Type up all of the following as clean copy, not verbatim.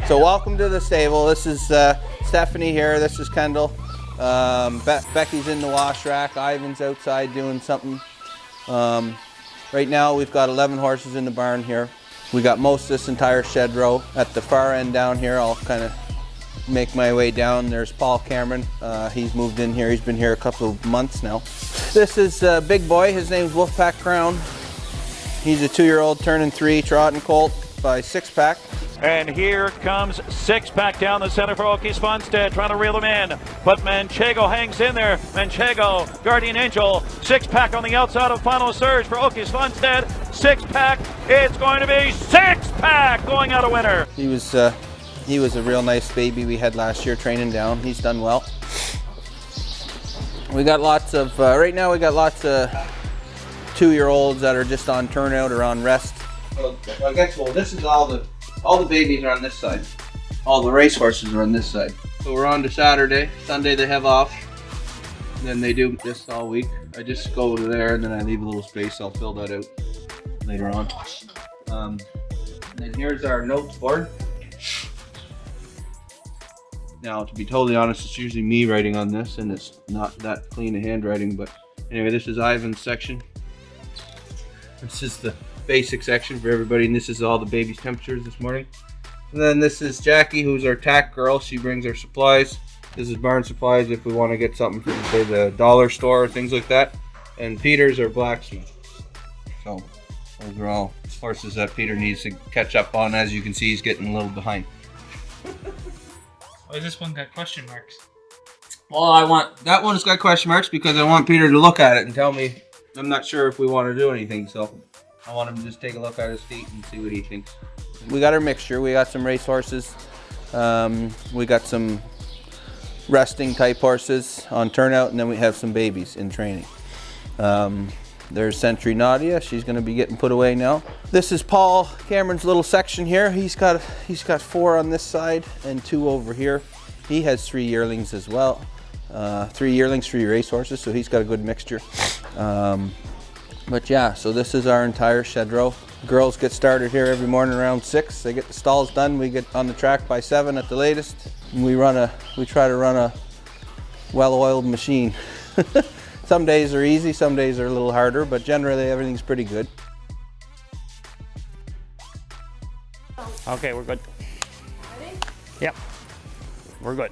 So welcome to the stable. This is Stephanie here. This is Kendall. Becky's in the wash rack. Ivan's outside doing something. Right now we've got 11 horses in the barn here. We got most of this entire shed row. At the far end down here, I'll kind of make my way down. There's Paul Cameron. He's moved in here. He's been here a couple of months now. This is Big Boy. His name's WOLFPACK Crown. He's a 2-year-old turning 3, trotting colt by 6-pack. And here comes 6-pack down the center for Okies Funstead, trying to reel him in. But Manchego hangs in there. Manchego, Guardian Angel, 6-pack on the outside of Final Surge for Okies Funstead. 6-pack, it's going to be 6-pack going out a winner. He was a real nice baby we had last year training down. He's done well. We got lots of, right now we got lots of 2-year-olds that are just on turnout or on rest. Well, I guess, well, this is all the babies are on this side. All the race horses are on this side. So we're on to Saturday. Sunday they have off. And then they do this all week. I just go to there and then I leave a little space. I'll fill that out later on. And then here's our notes board. Now, to be totally honest, it's usually me writing on this, and it's not that clean a handwriting. But anyway, this is Ivan's section. This is the basic section for everybody, and this is all the baby's temperatures this morning. And then this is Jackie, who's our tack girl. She brings our supplies. This is barn supplies if we want to get something from, say, the dollar store or things like that. And Peter's our blacksmith. So those are all horses that Peter needs to catch up on. As you can see, he's getting a little behind. Why has this one got question marks? Well, that one's got question marks because I want Peter to look at it and tell me. I'm not sure if we want to do anything, so I want him to just take a look at his feet and see what he thinks. We got our mixture. We got some race horses. We got some resting type horses on turnout, and then we have some babies in training. There's Century NADIA. She's going to be getting put away now. This is Paul Cameron's little section here. He's got 4 on this side and 2 over here. He has 3 yearlings as well. 3 yearlings, 3 race horses, so he's got a good mixture. But yeah, so this is our entire shed row. Girls get started here every morning around 6. They get the stalls done. We get on the track by 7 at the latest. And we try to run a well-oiled machine. Some days are easy, some days are a little harder, but generally everything's pretty good. Okay, we're good. Ready? Yep, we're good.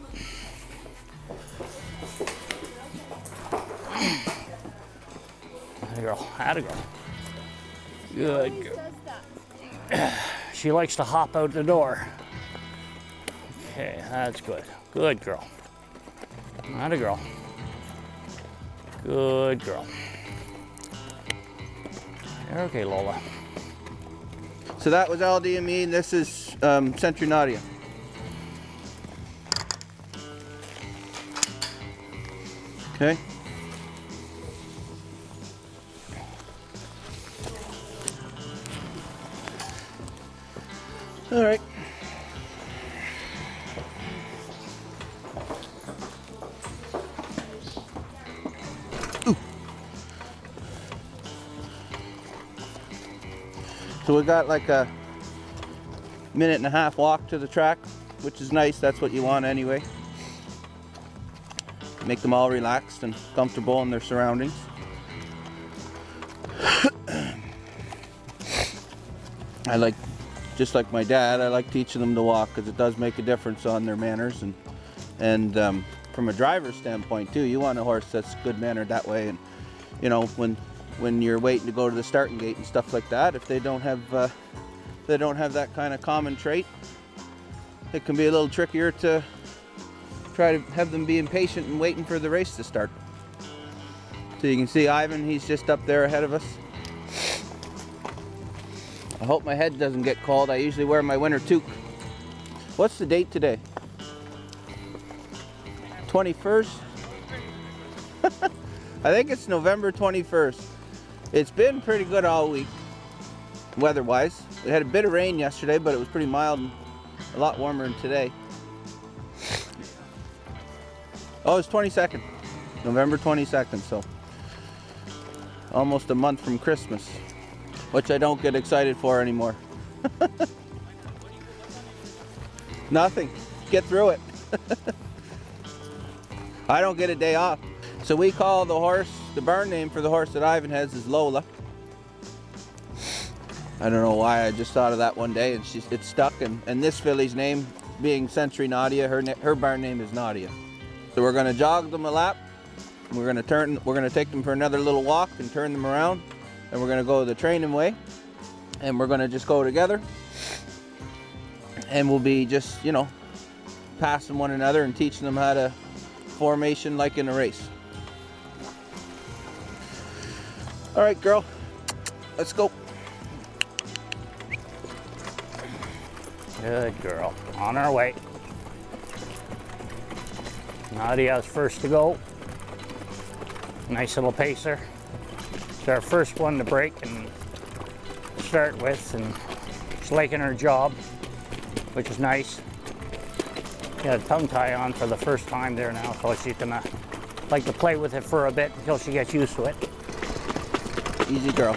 Atta girl, atta girl. Good girl. She likes to hop out the door. Okay, that's good. Good girl. Atta girl. Good girl. Okay, Lola. So that was LDME, and this is Century NADIA. Okay. All right. So we got like a 1.5-minute walk to the track, which is nice. That's what you want anyway. Make them all relaxed and comfortable in their surroundings. Just like my dad, I like teaching them to walk because it does make a difference on their manners and from a driver's standpoint too. You want a horse that's good mannered that way, and you know when you're waiting to go to the starting gate and stuff like that, if they don't have that kind of common trait, it can be a little trickier to try to have them be impatient and waiting for the race to start. So you can see Ivan, he's just up there ahead of us. I hope my head doesn't get cold. I usually wear my winter toque. What's the date today? 21st? I think it's November 21st. It's been pretty good all week, weather-wise. We had a bit of rain yesterday, but it was pretty mild and a lot warmer than today. Oh, it's 22nd. November 22nd, so almost a month from Christmas, which I don't get excited for anymore. Nothing. Get through it. I don't get a day off. So we call the horse, the barn name for the horse that Ivan has is Lola. I don't know why, I just thought of that one day and it's stuck. And this filly's name being Century Nadia, her barn name is Nadia. So we're gonna jog them a lap. We're gonna take them for another little walk and turn them around. And we're gonna go the training way. And we're gonna just go together. And we'll be just, you know, passing one another and teaching them how to formation like in a race. All right, girl, let's go. Good girl. On our way. Nadia's first to go. Nice little pacer. It's our first one to break and start with, and she's liking her job, which is nice. Got a tongue tie on for the first time there now, so she's gonna like to play with it for a bit until she gets used to it. Easy girl.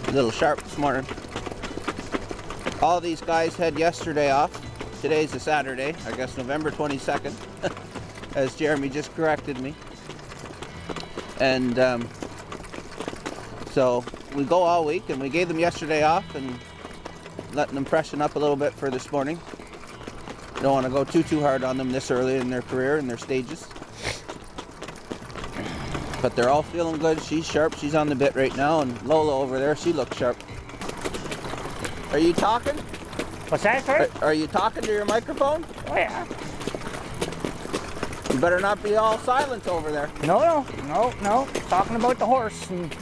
A little sharp this morning. All these guys had yesterday off. Today's a Saturday, I guess November 22nd, as Jeremy just corrected me. And so we go all week, and we gave them yesterday off and letting them freshen up a little bit for this morning. Don't want to go too hard on them this early in their career and their stages. But they're all feeling good. She's sharp. She's on the bit right now. And Lola over there, she looks sharp. Are you talking? What's that, sir? Are you talking to your microphone? Oh, yeah. You better not be all silent over there. No. Talking about the horse, and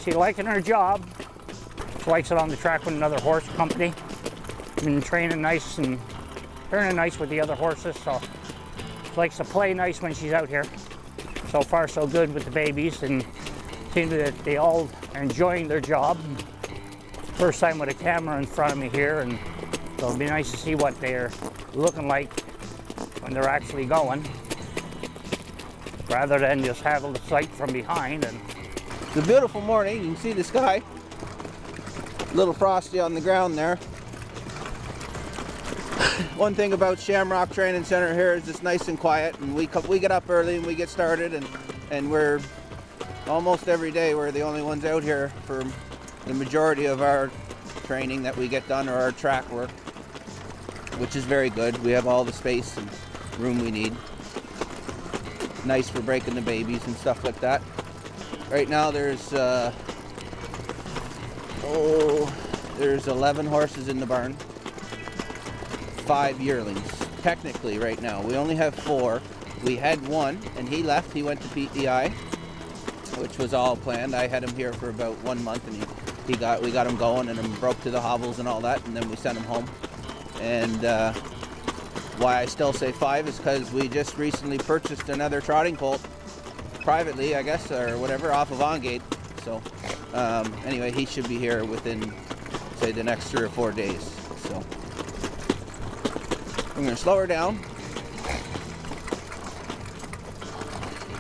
she liking her job. She likes it on the track with another horse company. Been training nice and turning nice with the other horses, so she likes to play nice when she's out here. So far, so good with the babies, and seems that they all are enjoying their job. First time with a camera in front of me here, and so it'll be nice to see what they're looking like when they're actually going, rather than just have a sight from behind. And it's a beautiful morning. You can see the sky. A little frosty on the ground there. One thing about Shamrock Training Center here is it's nice and quiet, and we get up early and we get started, and we're almost every day we're the only ones out here for the majority of our training that we get done, or our track work, which is very good. We have all the space and room we need. Nice for breaking the babies and stuff like that. Right now there's 11 horses in the barn. 5 yearlings, technically right now. We only have 4. We had 1 and he left. He went to PEI, which was all planned. I had him here for about 1 month, and we got him going and him broke to the hobbles and all that, and then we sent him home. And why I still say 5 is because we just recently purchased another trotting colt privately, I guess, or whatever, off of On Gate. So anyway, he should be here within, say, the next 3 or 4 days. So I'm going to slow her down,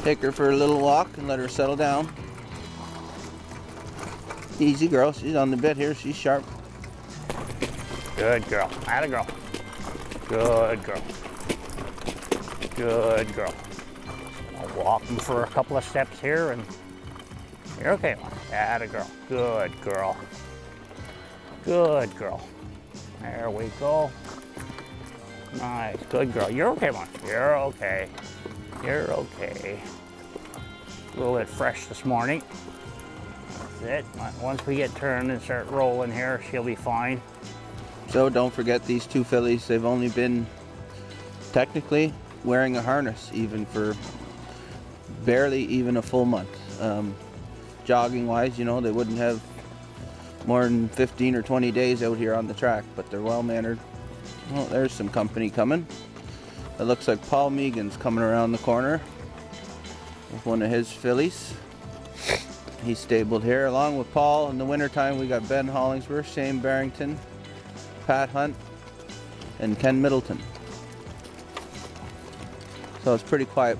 take her for a little walk and let her settle down. Easy girl, she's on the bit here, she's sharp. good girl, atta girl. Good girl. Good girl. I'll walk them for a couple of steps here, and you're okay, one. Atta girl. Good girl. Good girl. There we go. Nice. Good girl. You're okay, one. You're okay. You're okay. A little bit fresh this morning. That's it. Once we get turned and start rolling here, she'll be fine. So don't forget these 2 fillies, they've only been technically wearing a harness even for barely even a full month. Jogging wise, you know, they wouldn't have more than 15 or 20 days out here on the track, but they're well mannered. Well, there's some company coming. It looks like Paul Megan's coming around the corner with one of his fillies. He's stabled here. Along with Paul in the wintertime, we got Ben Hollingsworth, Shane Barrington, Pat Hunt, and Ken Middleton. So it's pretty quiet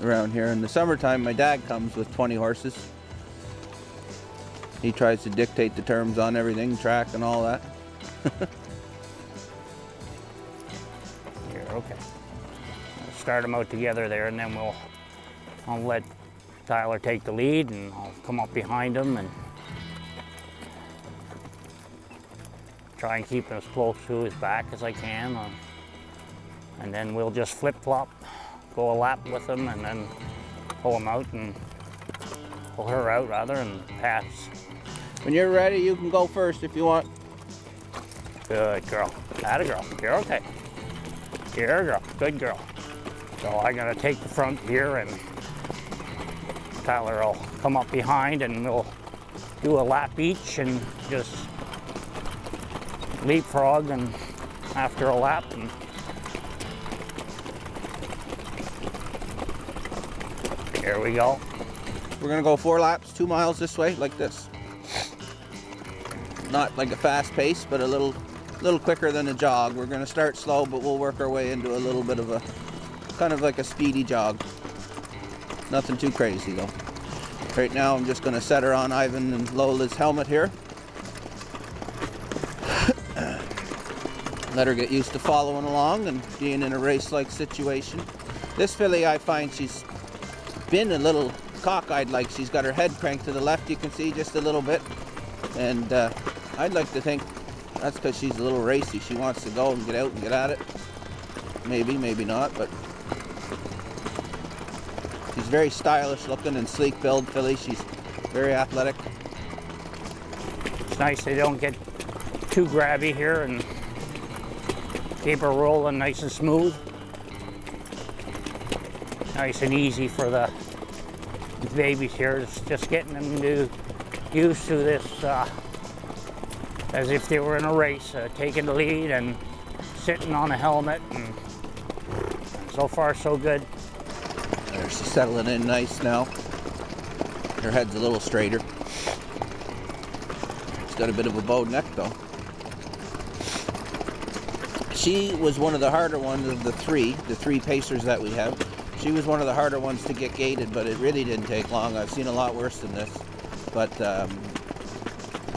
around here. In the summertime, my dad comes with 20 horses. He tries to dictate the terms on everything, track and all that. okay. We'll start them out together there, and then I'll let Tyler take the lead, and I'll come up behind him and try and keep him as close to his back as I can. And then we'll just flip-flop, go a lap with him, and then pull him out and pull her out rather, and pass. When you're ready, you can go first if you want. Good girl. Atta girl. You're okay. You're a girl. Good girl. So I'm gonna take the front here, and Tyler will come up behind, and we'll do a lap each and just leapfrog and after a lap. And here we go. We're gonna go 4 laps, 2 miles this way, like this. Not like a fast pace, but a little quicker than a jog. We're gonna start slow, but we'll work our way into a little bit of a, kind of like a speedy jog. Nothing too crazy though. Right now I'm just gonna set her on Ivan and Lola's helmet here. Let her get used to following along and being in a race-like situation. This filly, I find she's been a little cockeyed, like she's got her head cranked to the left, you can see just a little bit. And I'd like to think that's because she's a little racy. She wants to go and get out and get at it. Maybe, maybe not, but she's very stylish looking and sleek build filly. She's very athletic. It's nice they don't get too grabby here and keep her rolling nice and smooth. Nice and easy for the babies here. It's just getting them used to this as if they were in a race, taking the lead and sitting on a helmet, and so far so good. There, she's settling in nice now. Her head's a little straighter. She's got a bit of a bow neck though. She was one of the harder ones of the three pacers that we have. She was one of the harder ones to get gaited, but it really didn't take long. I've seen a lot worse than this. But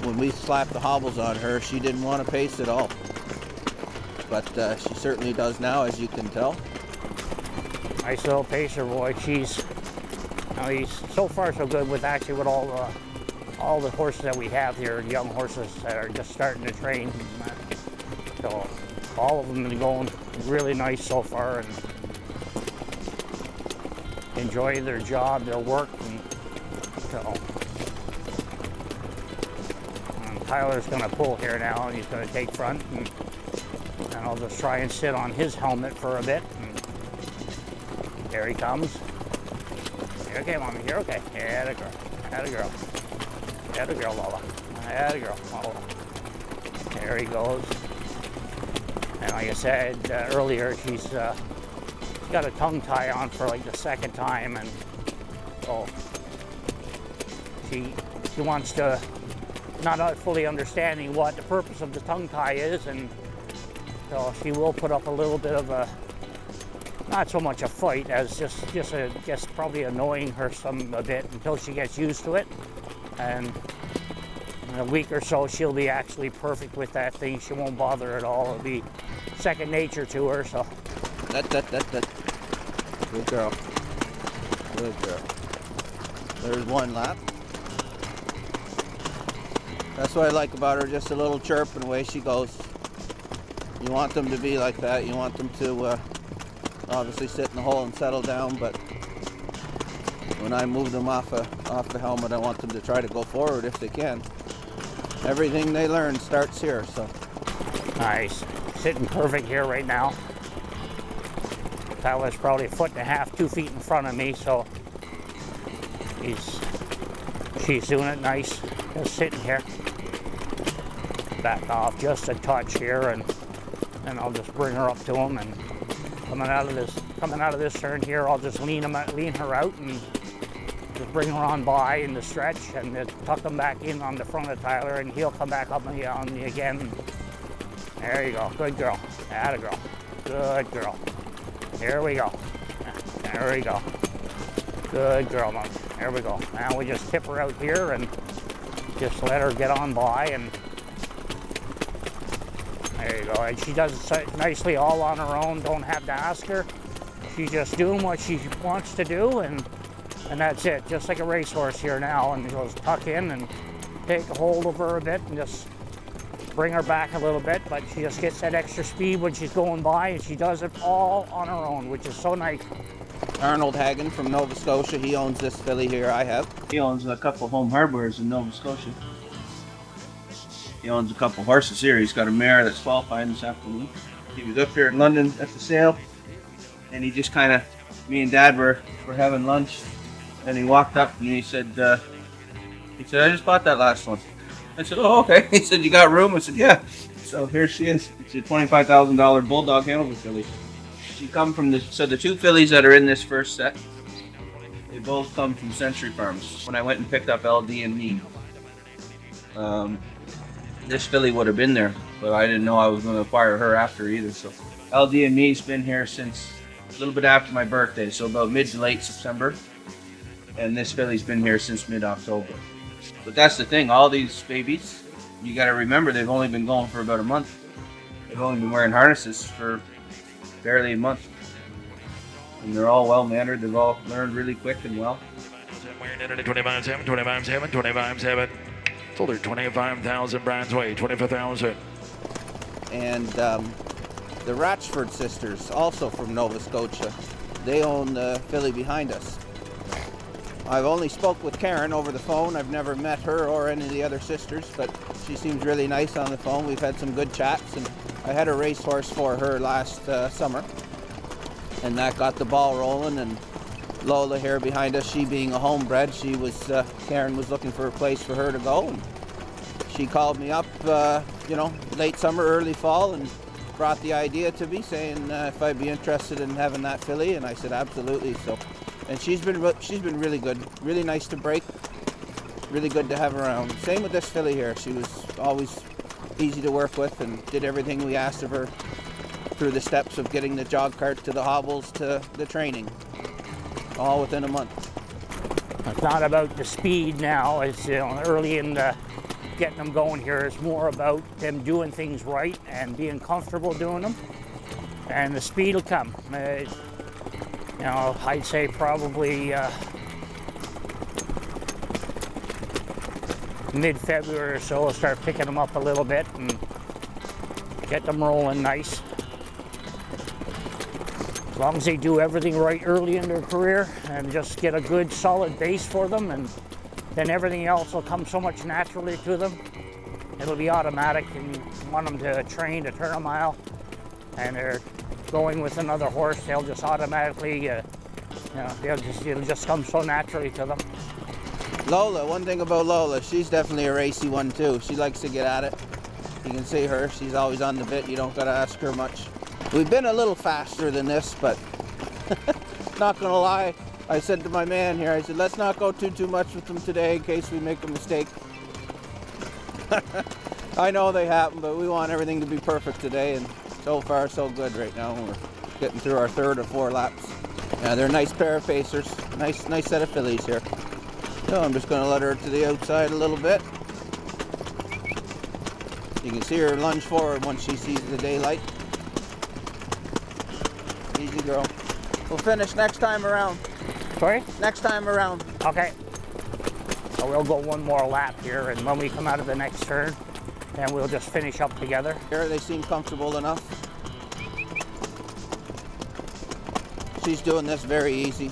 when we slapped the hobbles on her, she didn't want to pace at all. But she certainly does now, as you can tell. Nice little pacer boy. He's so far so good with all the horses that we have here, young horses that are just starting to train. So all of them have been going really nice so far and enjoy their job, their work. And Tyler's going to pull here now, and he's going to take front, and I'll just try and sit on his helmet for a bit. And there he comes. You're okay, Mommy. You're okay. Atta girl. Atta girl. Atta girl, Lola. Atta girl, Lola. There he goes. And like I said earlier, she's got a tongue tie on for like the second time, and so she wants to, not fully understanding what the purpose of the tongue tie is, and so she will put up a little bit of a, not so much a fight as just probably annoying her a bit until she gets used to it. And in a week or so she'll be actually perfect with that thing. She won't bother at all. It'll be second nature to her. So That. Good girl. Good girl. There's one lap. That's what I like about her, just a little chirp and away she goes. You want them to be like that. You want them to obviously sit in the hole and settle down, but when I move them off the helmet, I want them to try to go forward if they can. Everything they learn starts here, so. nice. Sitting perfect here right now. Tyler's probably 1.5 feet, 2 feet in front of me, so she's doing it nice. Just sitting here. Back off just a touch here, and I'll just bring her up to him. And coming out of this turn here, I'll just lean her out and just bring her on by in the stretch, and tuck them back in on the front of Tyler, and he'll come back up on me again. There you go. Good girl. Atta girl. Good girl. Here we go. There we go. Good girl, Mom. There we go. Now we just tip her out here and just let her get on by, and There you go. And she does it nicely all on her own. Don't have to ask her. She's just doing what she wants to do, and that's it. Just like a racehorse here now. And you'll just tuck in and take a hold of her a bit and just bring her back a little bit. But she just gets that extra speed when she's going by, and she does it all on her own, which is so nice. Arnold Hagen from Nova Scotia. He owns this filly here I have. He owns a couple home hardwares in Nova Scotia. He owns a couple horses here. He's got a mare that's qualifying this afternoon. He was up here in London at the sale, and he just kind of, me and Dad were having lunch, and he walked up and he said, I just bought that last one. I said, oh, okay. He said, you got room? I said, yeah. So here she is. It's a $25,000 Bulldog Hanover filly. She come from the two fillies that are in this first set, they both come from Century Farms. When I went and picked up LD and me, this filly would have been there, but I didn't know I was going to acquire her after either. So LD and me's been here since a little bit after my birthday, so about mid to late September. And this filly's been here since mid-October. But that's the thing, all these babies, you got to remember they've only been going for about a month. They've only been wearing harnesses for barely a month. And they're all well mannered, they've all learned really quick and well. Wearing in at 25.7, 25.7, 25.7. Sold her 25,000 Brands Way, 25,000. And the Ratchford sisters, also from Nova Scotia, they own the filly behind us. I've only spoke with Karen over the phone. I've never met her or any of the other sisters, but she seems really nice on the phone. We've had some good chats, and I had a racehorse for her last summer, and that got the ball rolling. And Lola here behind us, she being a homebred, she was Karen was looking for a place for her to go, and she called me up, late summer, early fall, and brought the idea to me, saying if I'd be interested in having that filly, and I said absolutely. So, and she's been really good, really nice to break, really good to have around. Same with this filly here. She was always easy to work with and did everything we asked of her through the steps of getting the jog cart to the hobbles to the training, all within a month. It's not about the speed now. It's early in the getting them going here. It's more about them doing things right and being comfortable doing them, and the speed will come. I'd say probably mid-February or so, we'll start picking them up a little bit and get them rolling nice. As long as they do everything right early in their career and just get a good solid base for them, and then everything else will come so much naturally to them. It'll be automatic, and you want them to train to turn a mile, and they're going with another horse, they'll just automatically, it'll just come so naturally to them. Lola, one thing about Lola, she's definitely a racy one too. She likes to get at it. You can see her, she's always on the bit, you don't gotta ask her much. We've been a little faster than this, but not gonna lie, I said to my man here, I said, let's not go too much with them today in case we make a mistake. I know they happen, but we want everything to be perfect today, and so far so good right now. We're getting through our third or four laps. Yeah, they're a nice pair of pacers. Nice set of fillies here. So I'm just going to let her to the outside a little bit. You can see her lunge forward once she sees the daylight. Easy girl. We'll finish next time around. Sorry? Next time around. Okay. So we'll go one more lap here, and when we come out of the next turn, then we'll just finish up together. Here they seem comfortable enough. She's doing this very easy.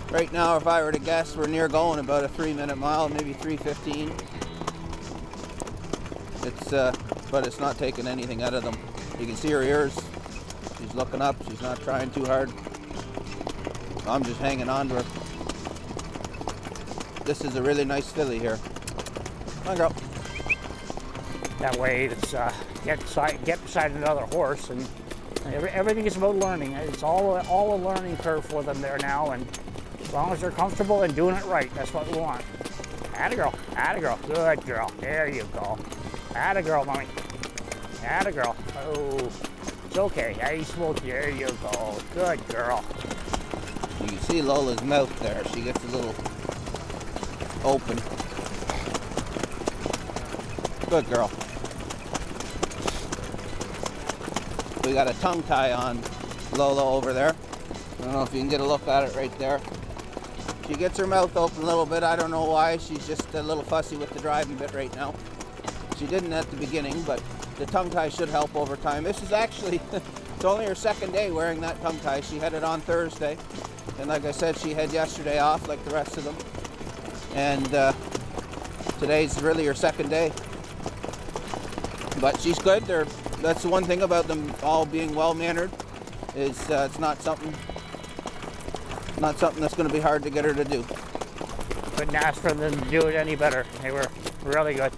Right now, if I were to guess, we're near going about a 3-minute mile, maybe 3:15. But it's not taking anything out of them. You can see her ears. She's looking up. She's not trying too hard. I'm just hanging on to her. This is a really nice filly here. Come on, girl. That way, it's get beside another horse, and everything is about learning. It's all a learning curve for them there now, and as long as they're comfortable and doing it right, that's what we want. Atta girl, good girl. There you go. Atta girl, mommy. Atta girl. Oh, it's okay. I smoked. There you go. Good girl. You can see Lola's mouth there. She gets a little open. Good girl. We got a tongue tie on Lola over there. I don't know if you can get a look at it right there. She gets her mouth open a little bit. I don't know why. She's just a little fussy with the driving bit right now. She didn't at the beginning, but the tongue tie should help over time. This is actually, it's only her second day wearing that tongue tie. She had it on Thursday. And like I said, she had yesterday off like the rest of them. And today's really her second day. But she's good. That's the one thing about them all being well-mannered, is it's not something that's going to be hard to get her to do. Couldn't ask for them to do it any better. They were really good.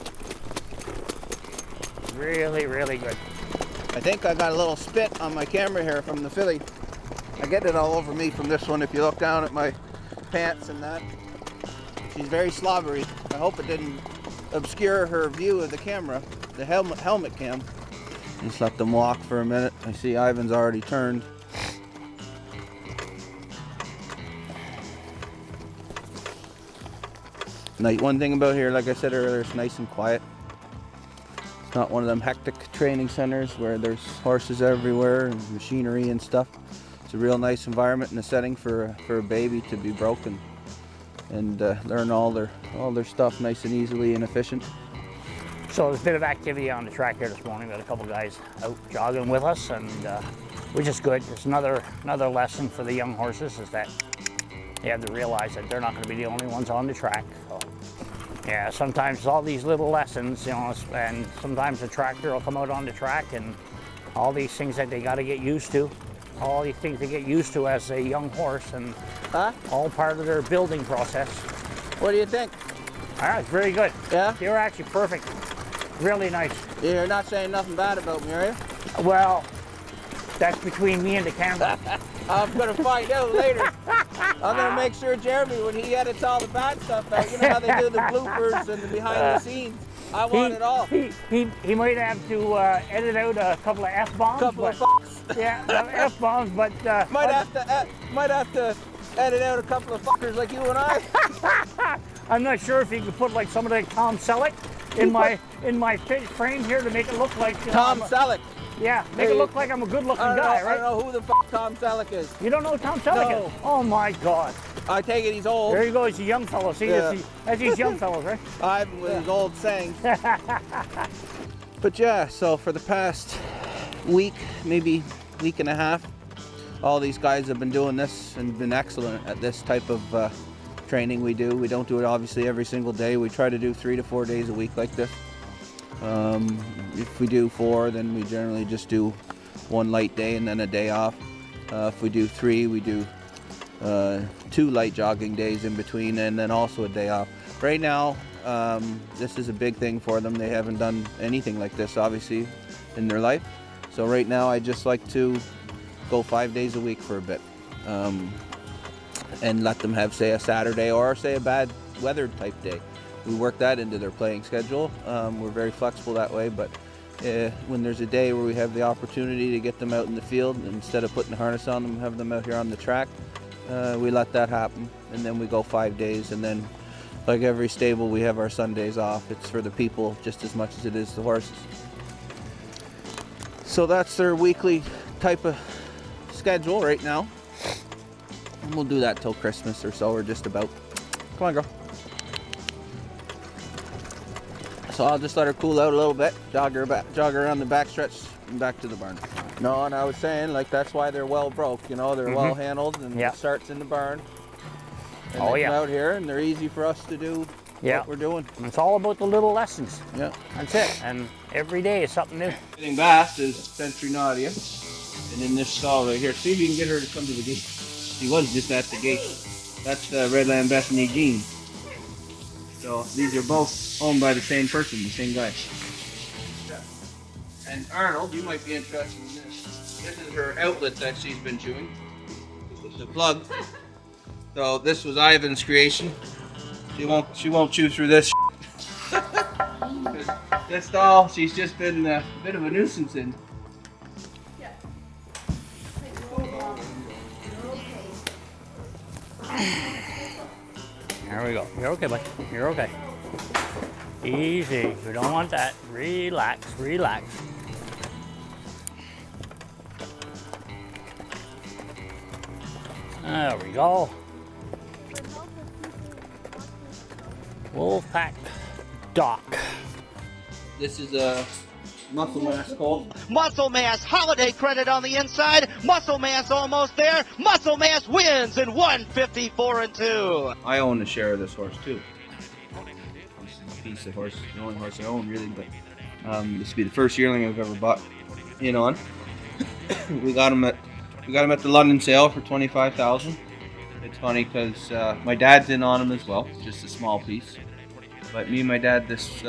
Really, really good. I think I got a little spit on my camera here from the filly. I get it all over me from this one if you look down at my pants and that. She's very slobbery. I hope it didn't obscure her view of the camera, the helmet cam. Just let them walk for a minute. I see Ivan's already turned. Now, one thing about here, like I said earlier, it's nice and quiet. It's not one of them hectic training centers where there's horses everywhere and machinery and stuff. It's a real nice environment and a setting for a baby to be broken and learn all their stuff nice and easily and efficient. So there's a bit of activity on the track here this morning. We got a couple guys out jogging with us, and which is good. It's another lesson for the young horses, is that they have to realize that they're not going to be the only ones on the track. So, yeah, sometimes all these little lessons, you know, and sometimes the tractor will come out on the track, and all these things that they got to get used to, all these things they get used to as a young horse, and all part of their building process. What do you think? It's very good. Yeah? They were actually perfect. Really nice. You're not saying nothing bad about me, are you? Well, that's between me and the camera. I'm going to find out later. I'm going to make sure Jeremy, when he edits all the bad stuff out, you know how they do the bloopers and the behind the scenes, I want it all. He might have to edit out a couple of F-bombs. Couple of fucks. Yeah, F-bombs, but... might have to edit out a couple of fuckers like you and I. I'm not sure if you could put like some of the Tom Selleck in my frame here to make it look like... Tom Selleck. Yeah, make it look like I'm a good-looking guy, right? I don't know who the fuck Tom Selleck is. You don't know who Tom Selleck is? Oh my God. I take it he's old. There you go, he's a young fellow. See, Yeah. that's these young fellows, right? Ivan with his old saying. But yeah, so for the past week, maybe week and a half, all these guys have been doing this and been excellent at this type of training we do. We don't do it obviously every single day. We try to do 3 to 4 days a week like this. If we do 4, then we generally just do 1 light day and then a day off. If we do 3, we do 2 light jogging days in between, and then also a day off. Right now, this is a big thing for them. They haven't done anything like this, obviously, in their life. So right now, I just like to go 5 days a week for a bit, and let them have, say, a Saturday or, say, a bad weather type day. We work that into their playing schedule. We're very flexible that way, but when there's a day where we have the opportunity to get them out in the field, instead of putting the harness on them, have them out here on the track, we let that happen, and then we go 5 days, and then like every stable, we have our Sundays off. It's for the people just as much as it is the horses. So that's their weekly type of schedule right now, and we'll do that till Christmas or so, or just about. Come on, girl. So I'll just let her cool out a little bit, jog her around the back stretch and back to the barn. No, and I was saying, like, that's why they're well broke, you know, they're well handled, and it starts in the barn. And they come out here, and they're easy for us to do what we're doing. It's all about the little lessons. Yeah. That's it, and every day is something new. Getting bathed is Century Nadia, and in this stall right here, see if you can get her to come to the gate. She was just at the gate. That's Redland Bethany Jean. So these are both owned by the same person, the same guy. And Arnold, you might be interested in this. This is her outlet that she's been chewing. It's a plug. So this was Ivan's creation. She won't chew through this. This stall, she's just been a bit of a nuisance in. There we go. You're okay, bud. You're okay. Easy. You don't want that. Relax, relax. There we go. WOLFPACK Doc. This is a muscle mass colt. Muscle Mass holiday credit on the inside. Muscle Mass almost there. Muscle Mass wins in 154-2. I own a share of this horse too. This is a piece of horse, the only horse I own really, but this will be the first yearling I've ever bought in on. we got him at the London sale for $25,000. It's funny because my dad's in on him as well, just a small piece. But me and my dad this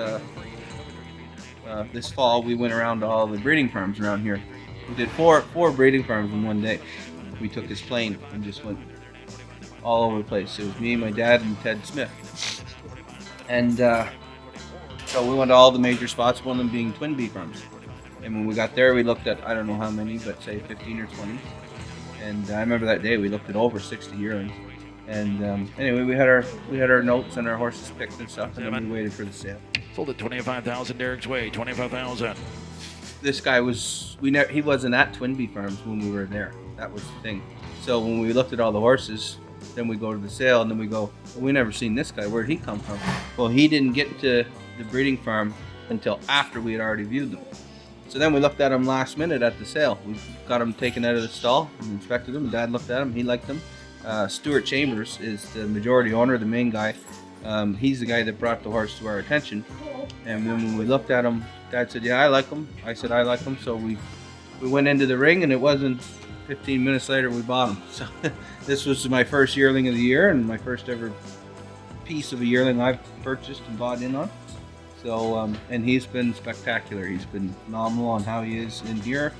fall we went around to all the breeding farms around here. We did four breeding farms in one day. We took this plane and just went all over the place. It was me, my dad, and Ted Smith. And so we went to all the major spots, one of them being twin bee farms. And when we got there, we looked at, I don't know how many, but say 15 or 20. And I remember that day we looked at over 60 yearlings. And anyway, we had our notes and our horses picked and stuff, and then we waited for the sale. Sold at 25,000 Derek's way, 25,000. This guy he wasn't at Twin Bee Farms when we were there. That was the thing. So when we looked at all the horses, then we go to the sale, and then we go, well, we never seen this guy. Where'd he come from? Well, he didn't get to the breeding farm until after we had already viewed them. So then we looked at him last minute at the sale. We got him taken out of the stall and inspected him. Dad looked at him. He liked them. Stuart Chambers is the majority owner, the main guy. He's the guy that brought the horse to our attention. And when we looked at him, Dad said, yeah, I like him. I said, I like him. So we went into the ring, and it wasn't 15 minutes later we bought him. So this was my first yearling of the year and my first ever piece of a yearling I've purchased and bought in on. So, and he's been spectacular. He's been phenomenal on how he is in here.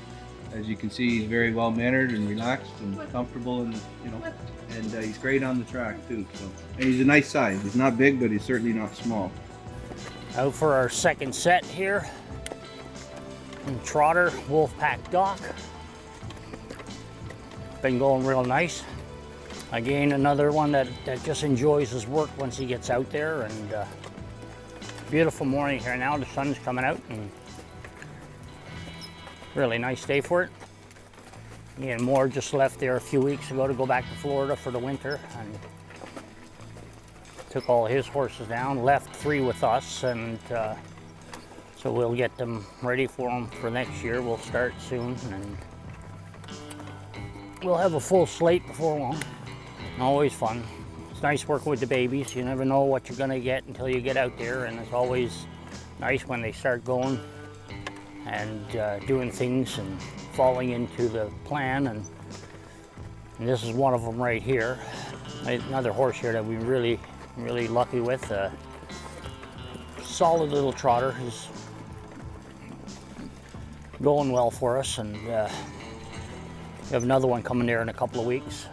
As you can see, he's very well mannered and relaxed and comfortable, and and he's great on the track too. So, and he's a nice size. He's not big, but he's certainly not small. Out for our second set here. And Trotter, WOLFPACK Doc. Been going real nice. Again, another one that just enjoys his work once he gets out there. And beautiful morning here now. The sun's coming out, and really nice day for it. Ian Moore just left there a few weeks ago to go back to Florida for the winter, and took all his horses down, left 3 with us, and so we'll get them ready for him for next year. We'll start soon, and we'll have a full slate before long. Always fun. It's nice working with the babies. You never know what you're gonna get until you get out there, and it's always nice when they start going and doing things and falling into the plan. And this is one of them right here. Another horse here that we're really lucky with. Solid little trotter. He's going well for us, and we have another one coming there in a couple of weeks,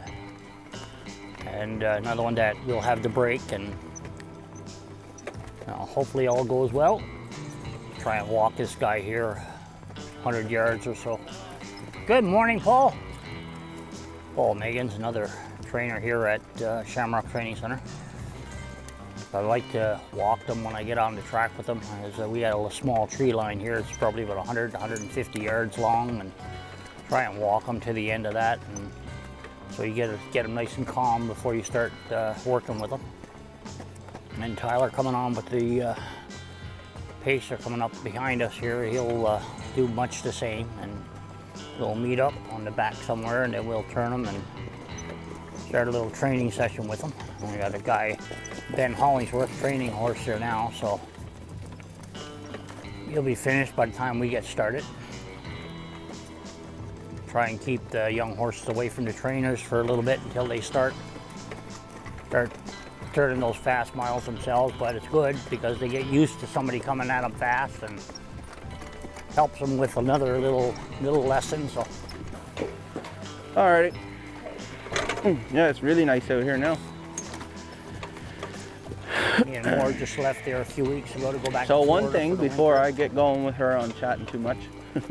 and another one that we'll have to break, and hopefully all goes well. Try and walk this guy here 100 yards or so. Good morning, Paul. Paul Megan's another trainer here at Shamrock Training Center. I like to walk them when I get on the track with them. We got a small tree line here. It's probably about 100 to 150 yards long, and try and walk them to the end of that, and so you get them nice and calm before you start working with them. And then Tyler coming on with the pacer coming up behind us here. He'll do much the same, and we'll meet up on the back somewhere, and then we'll turn them and start a little training session with them. And we got a guy, Ben Hollingsworth, training horse here now, so he'll be finished by the time we get started. Try and keep the young horses away from the trainers for a little bit until they start turning those fast miles themselves, but it's good because they get used to somebody coming at them fast, and helps them with another little lesson. So, Alrighty. Yeah, it's really nice out here now. Ian Moore just left there a few weeks ago to go back to So Florida one thing for the before winter. I get going with her on chatting too much,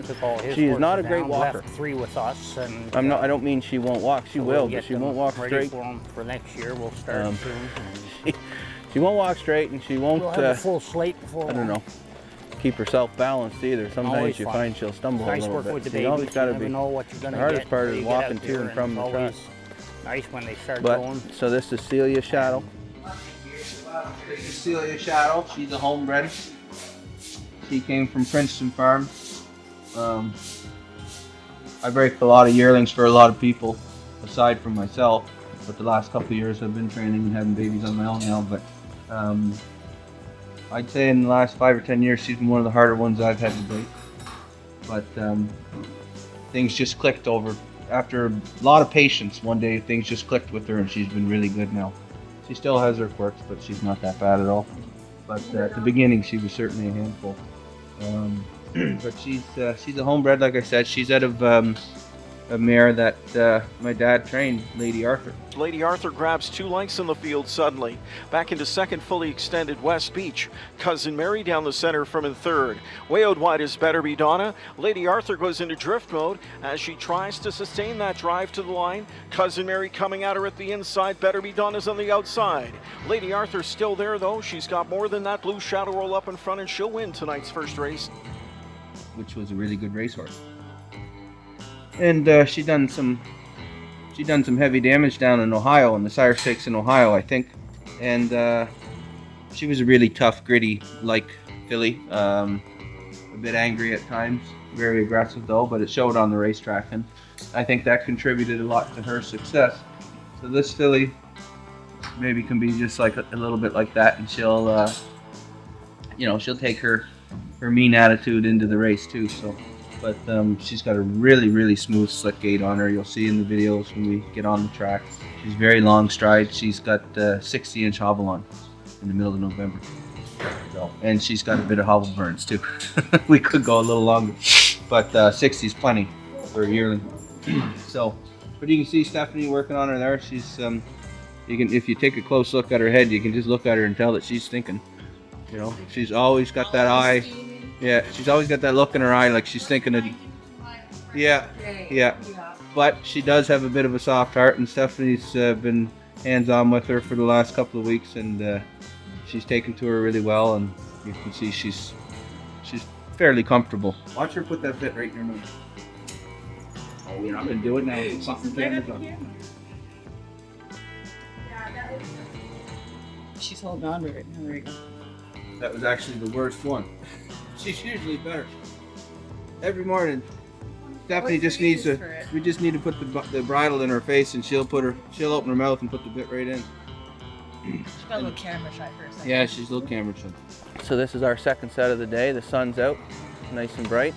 Took all his she is horses not a great down, walker. Left 3 with us, and I don't mean she won't walk. She so will, we'll but get she them won't walk ready straight. for them for next year. We'll start soon. And She won't walk straight, and she won't. we'll have a full slate before. I don't know. Keep herself balanced either. Sometimes Always you fun. find she'll stumble Nice a little working bit. with the So you always babies. got You to never be. know what you're gonna The hardest get part until is you get walking out to there, and from it's the track. always nice when they start But going. so this is Celia Shadow. This is Celia Shadow. She's a homebred. She came from Princeton Farm. I break a lot of yearlings for a lot of people, aside from myself. But the last couple of years I've been training and having babies on my own now. But I'd say in the last 5 or 10 years she's been one of the harder ones I've had to break. But things just clicked over. After a lot of patience, one day things just clicked with her and she's been really good now. She still has her quirks, but she's not that bad at all. But at the beginning she was certainly a handful. But she's a homebred, like I said. She's out of a mare that my dad trained, Lady Arthur. Lady Arthur grabs 2 lengths in the field suddenly. Back into second, fully extended West Beach. Cousin Mary down the center from in third. Way out wide is Better Be Donna. Lady Arthur goes into drift mode as she tries to sustain that drive to the line. Cousin Mary coming at her at the inside. Better Be Donna's on the outside. Lady Arthur's still there though. She's got more than that blue shadow roll up in front and she'll win tonight's first race. Which was a really good racehorse. And she done some heavy damage down in Ohio, in the Sire Stakes in Ohio, I think. And she was a really tough, gritty, like filly. A bit angry at times, very aggressive though, but it showed on the racetrack, and I think that contributed a lot to her success. So this filly maybe can be just like a little bit like that, and she'll, she'll take her mean attitude into the race too. So. But she's got a really, really smooth, slick gait on her. You'll see in the videos when we get on the track. She's very long stride. She's got 60-inch hobble on in the middle of November. So, and she's got a bit of hobble burns too. We could go a little longer, but 60 is plenty for a yearling. So, but you can see Stephanie working on her there. She's, if you take a close look at her head, you can just look at her and tell that she's thinking. You know, she's always got that eye. Yeah, she's always got that look in her eye like she's thinking of... Yeah. But she does have a bit of a soft heart, and Stephanie's been hands-on with her for the last couple of weeks, and she's taken to her really well, and you can see she's fairly comfortable. Watch her put that bit right in her mouth. Oh, you're not going to do it now. Something camera's on. She's holding on to it. There you go. That was actually the worst one. She's usually better. Every morning, Stephanie just needs to. We just need to put the bridle in her face, and she'll open her mouth and put the bit right in. She's got a little camera shy for a second. Yeah, she's a little camera shy. So this is our second set of the day. The sun's out, nice and bright.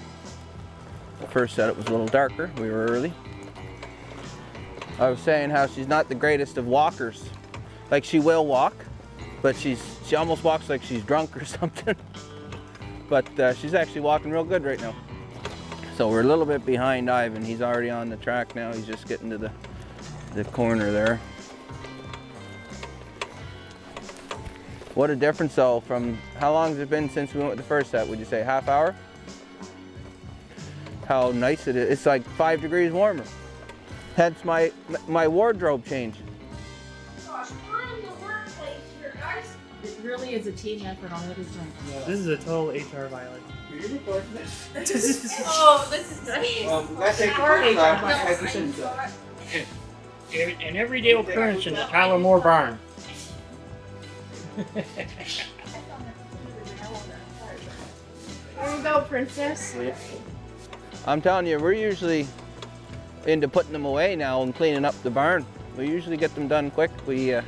The first set it was a little darker. We were early. I was saying how she's not the greatest of walkers. Like, she will walk, but she almost walks like she's drunk or something. But she's actually walking real good right now. So we're a little bit behind Ivan. He's already on the track now. He's just getting to the corner there. What a difference though from, how long has it been since we went with the first set? Would you say half hour? How nice it is. It's like 5 degrees warmer. Hence my wardrobe change. Gosh, we're in the workplace here, guys. It really is a team effort on what is doing. Yeah. This is a total HR violation. Are you recording this? Oh, this is nice. Let's take the first time. An everyday occurrence in the Tyler Moore barn. There you go, princess. I'm telling you, we're usually into putting them away now and cleaning up the barn. We usually get them done quick. We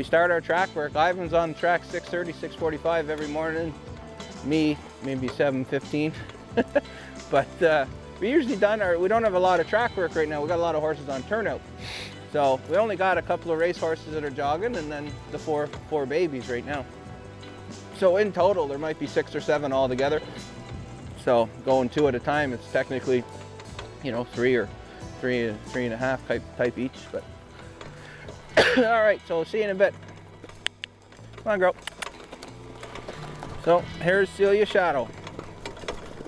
start our track work. Ivan's on the track 6:30, 6:45 every morning. Me, maybe 7:15. But we usually we don't have a lot of track work right now. We got a lot of horses on turnout. So we only got a couple of race horses that are jogging, and then the four babies right now. So in total, there might be 6 or 7 altogether. So going 2 at a time, it's technically, 3 or 3.5 type each. But all right, so we'll see you in a bit. Come on, girl. So here's Celia Shadow,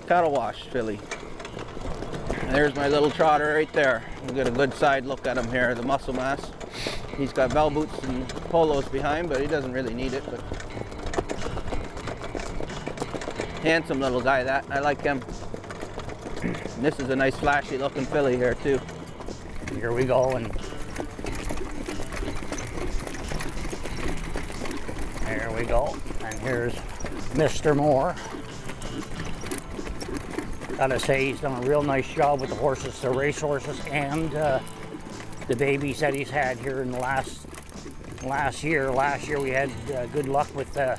cattle wash filly. There's my little trotter right there. We'll get a good side look at him here, the muscle mass. He's got bell boots and polos behind, but he doesn't really need it. But handsome little guy, that. I like him. And this is a nice flashy looking filly here too. Here we go, and we go. And here's Mr. Moore. Gotta say, he's done a real nice job with the horses, the race horses, and the babies that he's had here in the last year. Last year we had good luck with the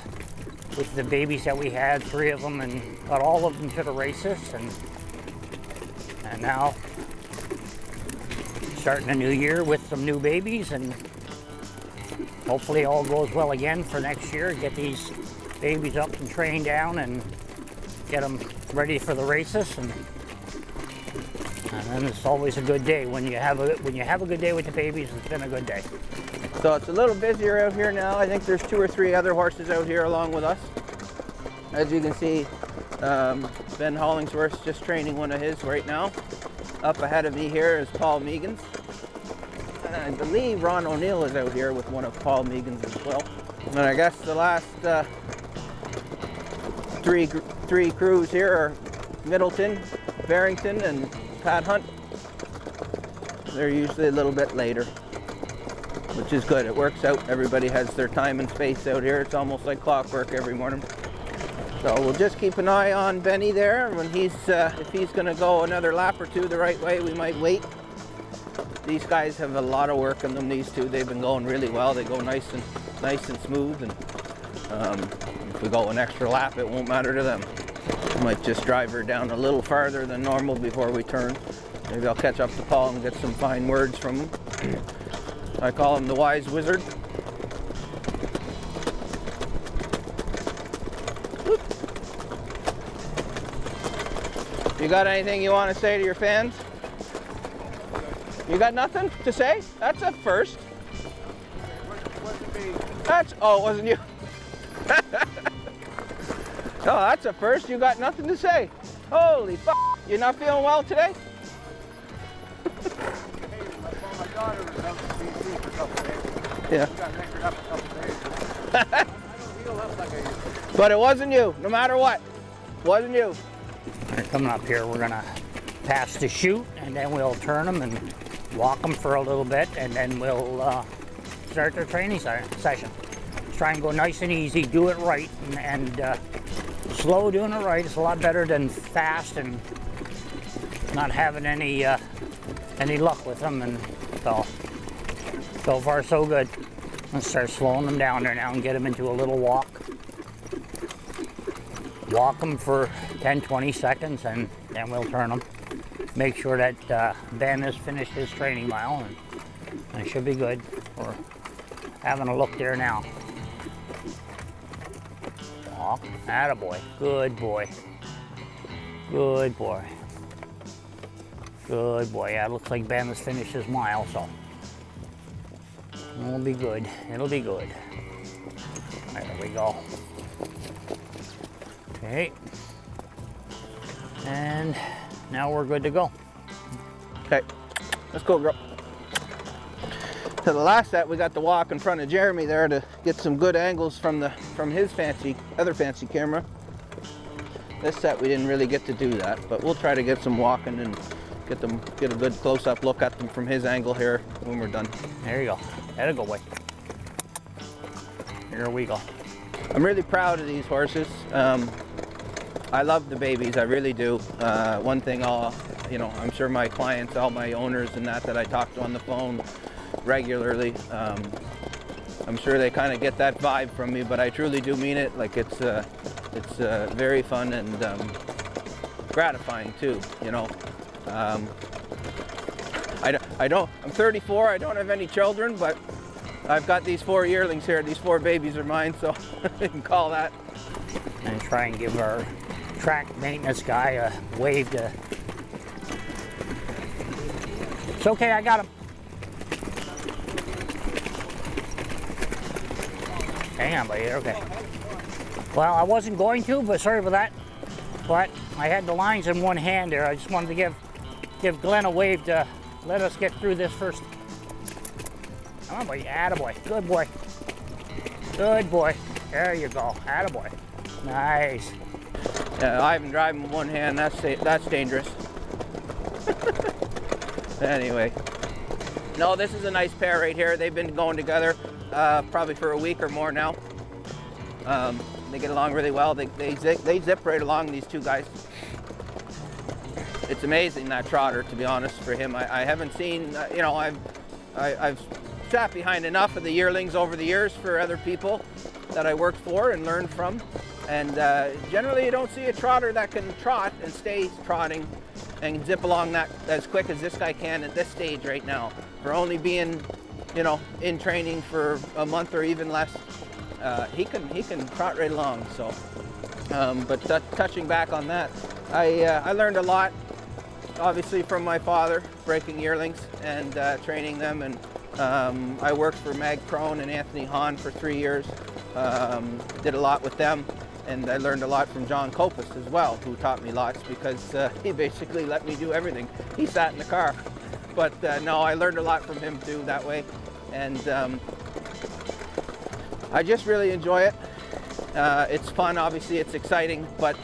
babies that we had, 3 of them, and got all of them to the races. And now starting a new year with some new babies, and hopefully all goes well again for next year. Get these babies up and trained down and get them ready for the races, and then it's always a good day when you have a good day with the babies. It's been a good day. So it's a little busier out here now. I think there's 2 or 3 other horses out here along with us. As you can see, Ben Hollingsworth's just training one of his right now. Up ahead of me here is Paul Megan's. And I believe Ron O'Neill is out here with one of Paul Megan's as well. And I guess the last 3 crews here are Middleton, Barrington, and Pat Hunt. They're usually a little bit later, which is good. It works out. Everybody has their time and space out here. It's almost like clockwork every morning. So we'll just keep an eye on Benny there. When he's, if he's going to go another lap or 2 the right way, we might wait. These guys have a lot of work in them. These 2, they've been going really well. They go nice and smooth. And if we go an extra lap, it won't matter to them. I might just drive her down a little farther than normal before we turn. Maybe I'll catch up to Paul and get some fine words from him. I call him the wise wizard. You got anything you want to say to your fans? You got nothing to say? That's a first. Oh, it wasn't you. Oh, that's a first. You got nothing to say. Holy fuck. You're not feeling well today? Yeah. But it wasn't you, no matter what. It wasn't you. They're coming up here. We're gonna pass the chute, and then we'll turn them and walk them for a little bit, and then we'll start their training session. Try and go nice and easy, do it right, and slow doing it right. It's a lot better than fast and not having any luck with them. And so far so good. Let's start slowing them down there now and get them into a little walk. Walk them for 10-20 seconds, and then we'll turn them. Make sure that Ben has finished his training mile, and it should be good. We're having a look there now. Walk. Attaboy. Good boy. Good boy. Good boy. Yeah, it looks like Ben has finished his mile, so it'll be good. It'll be good. There we go. Okay. And now we're good to go. Okay, let's go, girl. To the last set, we got to walk in front of Jeremy there to get some good angles from his other fancy camera. This set we didn't really get to do that, but we'll try to get some walking and get a good close-up look at them from his angle here when we're done. There you go. That'll go away. Here we go. I'm really proud of these horses. I love the babies, I really do. One thing I'm sure my clients, all my owners and that I talk to on the phone regularly, I'm sure they kind of get that vibe from me, but I truly do mean it. Like it's very fun and gratifying too, you know. I'm 34, I don't have any children, but I've got these 4 yearlings here. These 4 babies are mine, so you can call that. And try and give our track maintenance guy a wave to... It's okay, I got him. Hang on, buddy, okay. Well, I wasn't going to, but sorry about that. But I had the lines in one hand there. I just wanted to give Glenn a wave to let us get through this first. Come on, buddy, attaboy, good boy. Good boy, there you go, attaboy. Nice. Yeah, I've been driving with one hand, that's dangerous. Anyway. No, this is a nice pair right here. They've been going together probably for a week or more now. They get along really well. They zip right along, these two guys. It's amazing, that trotter, to be honest, for him. I haven't seen, you know, I've sat behind enough of the yearlings over the years for other people that I worked for and learned from. And generally you don't see a trotter that can trot and stay trotting and zip along that as quick as this guy can at this stage right now. For only being, you know, in training for a month or even less, he can trot right along. So, but touching back on that, I learned a lot, obviously, from my father, breaking yearlings and training them. And I worked for Mag Crone and Anthony Hahn for 3 years. Did a lot with them. And I learned a lot from John Copus as well, who taught me lots, because he basically let me do everything. He sat in the car. But no, I learned a lot from him too that way. And I just really enjoy it. It's fun, obviously, it's exciting, but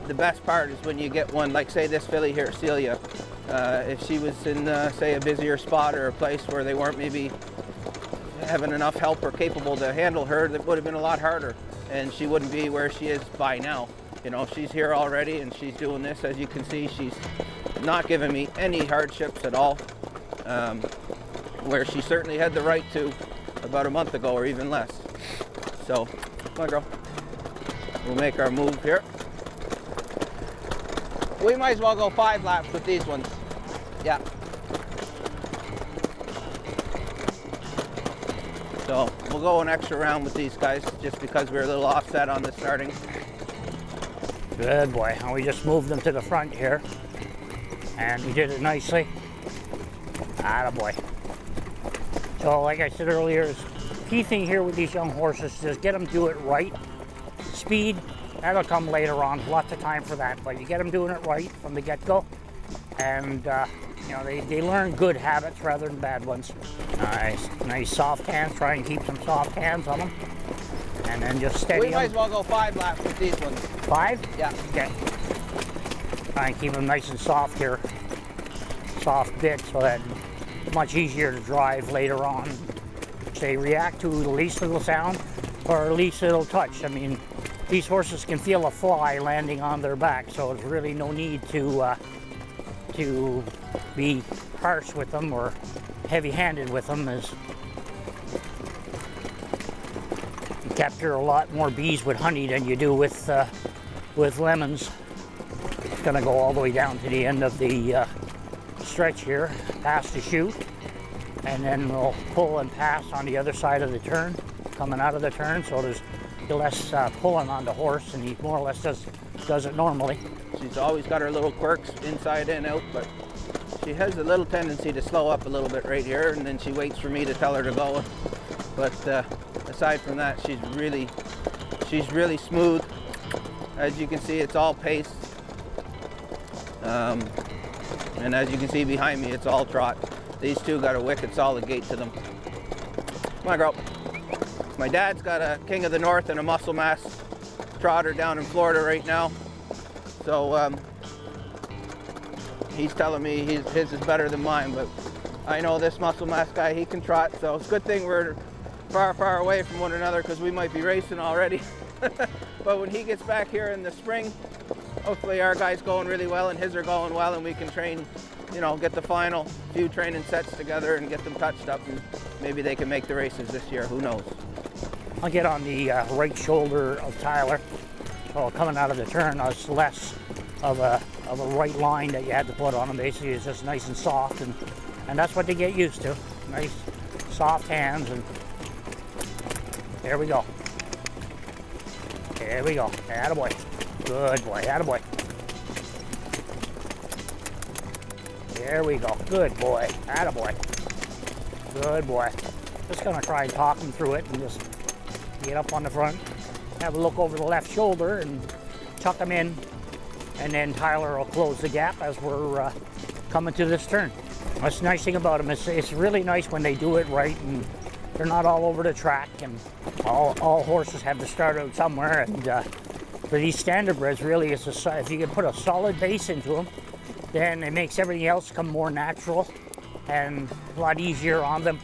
the best part is when you get one, like say this filly here, Celia. If she was in, say, a busier spot or a place where they weren't maybe having enough help or capable to handle her, that would have been a lot harder. And she wouldn't be where she is by now. You know, she's here already and she's doing this. As you can see, she's not giving me any hardships at all, where she certainly had the right to about a month ago or even less. So, come on, girl. We'll make our move here. We might as well go 5 laps with these ones. Yeah. So we'll go an extra round with these guys just because we're a little offset on the starting. Good boy. And we just moved them to the front here. And we did it nicely. Attaboy. So like I said earlier, the key thing here with these young horses is just get them do it right. Speed, that'll come later on. Lots of time for that. But you get them doing it right from the get-go. And you know, they learn good habits rather than bad ones. Nice soft hands. Try and keep some soft hands on them. And then just steady them. We might as well go 5 laps with these ones. 5? Yeah. Okay. Try and keep them nice and soft here. Soft bit so that it's much easier to drive later on. They react to the least little sound or least little touch. I mean, these horses can feel a fly landing on their back, so there's really no need to be harsh with them or heavy-handed with them, as you capture a lot more bees with honey than you do with lemons. It's going to go all the way down to the end of the stretch here, past the chute, and then we'll pull and pass on the other side of the turn, coming out of the turn, so there's less pulling on the horse, and he more or less does it normally. She's always got her little quirks inside and out, but she has a little tendency to slow up a little bit right here, and then she waits for me to tell her to go. But aside from that, she's really smooth. As you can see, it's all pace. And as you can see behind me, it's all trot. These two got a wicked solid gait to them. Come on, girl. My dad's got a King of the North and a muscle mass trotter down in Florida right now. So he's telling me his is better than mine, but I know this muscle mass guy, he can trot, so it's a good thing we're far away from one another, because we might be racing already. But when he gets back here in the spring, hopefully our guy's going really well and his are going well, and we can train, you know, get the final few training sets together and get them touched up, and maybe they can make the races this year, who knows. I'll get on the right shoulder of Tyler. So coming out of the turn, it's less of a right line that you had to put on them. Basically, it's just nice and soft, and that's what they get used to. Nice, soft hands, and there we go. There we go. Attaboy. Good boy. Attaboy. There we go. Good boy. Attaboy. Good boy. Just gonna try and talk him through it and just get up on the front, have a look over the left shoulder and tuck him in, and then Tyler will close the gap as we're coming to this turn. That's the nice thing about them. It's really nice when they do it right and they're not all over the track, and all horses have to start out somewhere, and for these standardbreds, really, if you can put a solid base into them, then it makes everything else come more natural and a lot easier on them.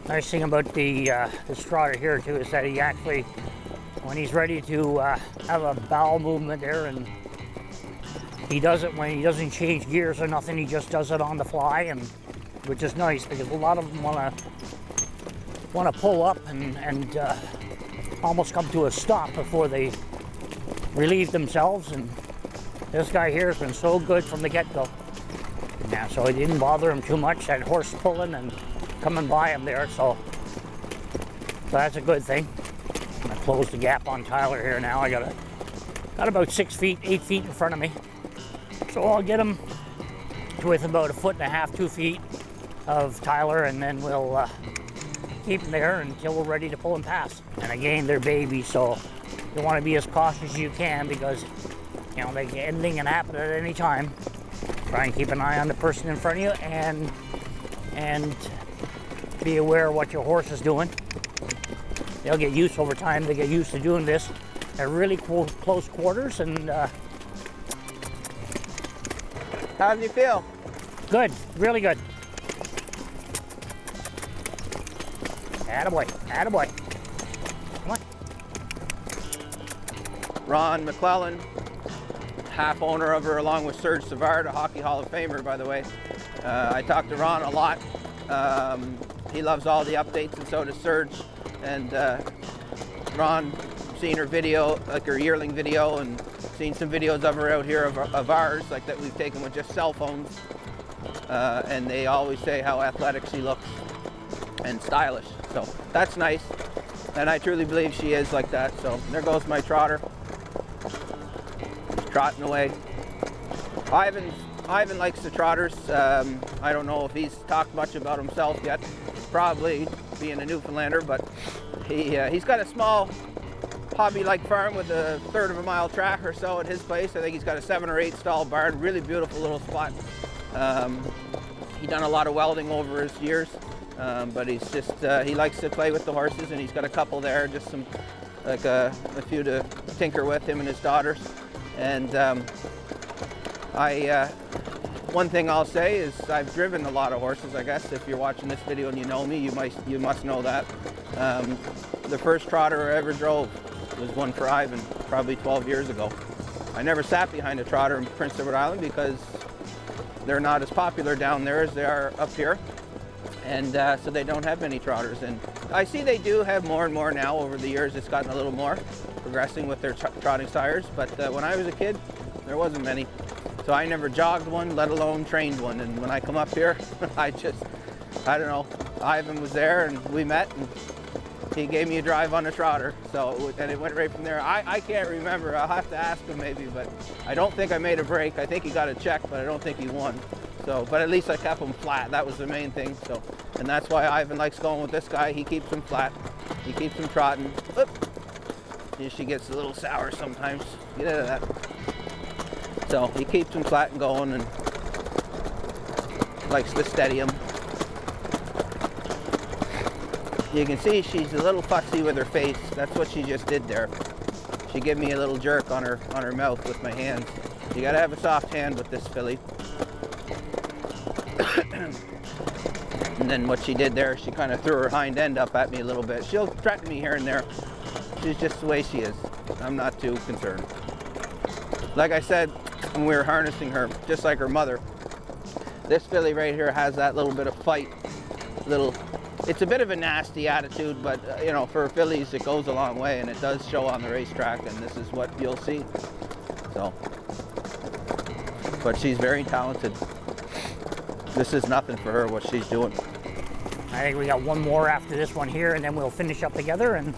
Nice thing about this trotter here too is that he actually, when he's ready to have a bowel movement there, and he does it when he doesn't change gears or nothing, he just does it on the fly, and which is nice because a lot of them want to pull up and almost come to a stop before they relieve themselves. And this guy here has been so good from the get-go. Yeah, so it didn't bother him too much, that horse pulling and coming by him there, so that's a good thing. I'm gonna close the gap on Tyler here now. I got about 6 feet, 8 feet in front of me, so I'll get him with about 1.5 feet, 2 feet of Tyler, and then we'll keep him there until we're ready to pull him past. And again, they're babies, so you want to be as cautious as you can because you know anything can happen at any time. Try and keep an eye on the person in front of you, and be aware of what your horse is doing. They'll get used over time. They get used to doing this at really close quarters. And How do you feel? good, really good. Attaboy, attaboy. Come on. Ron McClellan, half owner of her, along with Serge Savard, a Hockey Hall of Famer, by the way. I talked to Ron a lot. He loves all the updates, and so does Serge. And Ron, seen her video, like her yearling video, and seen some videos of her out here of ours, like that we've taken with just cell phones. And they always say how athletic she looks and stylish. So that's nice. And I truly believe she is like that. So there goes my trotter. Trotting away. Ivan likes the trotters. I don't know if he's talked much about himself yet. Probably being a Newfoundlander, but he's got a small hobby-like farm with 1/3 of a mile track or so at his place. I think he's got a 7 or 8 stall barn. Really beautiful little spot. He done a lot of welding over his years, but he's just he likes to play with the horses, and he's got a couple there, just some like a few to tinker with, him and his daughters. And one thing I'll say is I've driven a lot of horses. I guess if you're watching this video and you know me, you must know that. The first trotter I ever drove was one for Ivan, probably 12 years ago. I never sat behind a trotter in Prince Edward Island because they're not as popular down there as they are up here, and so they don't have many trotters. And I see they do have more and more now over the years. It's gotten a little more progressing with their trotting sires, but when I was a kid, there wasn't many. So I never jogged one, let alone trained one. And when I come up here, I don't know, Ivan was there and we met, and he gave me a drive on a trotter. So, and it went right from there. I can't remember, I'll have to ask him maybe, but I don't think I made a break. I think he got a check, but I don't think he won. So, but at least I kept him flat. That was the main thing. So, and that's why Ivan likes going with this guy. He keeps him flat. He keeps him trotting. Whoop. She gets a little sour sometimes. Get out of that. So he keeps him flat and going, and likes to steady him. You can see she's a little fussy with her face. That's what she just did there. She gave me a little jerk on her mouth with my hands. You gotta have a soft hand with this filly. And then what she did there, she kind of threw her hind end up at me a little bit. She'll threaten me here and there. She's just the way she is. I'm not too concerned. Like I said, when we were harnessing her, just like her mother, this filly right here has that little bit of fight. It's a bit of a nasty attitude, but you know, for fillies it goes a long way, and it does show on the racetrack, and this is what you'll see. So, but she's very talented. This is nothing for her, what she's doing. I think we got one more after this one here, and then we'll finish up together, and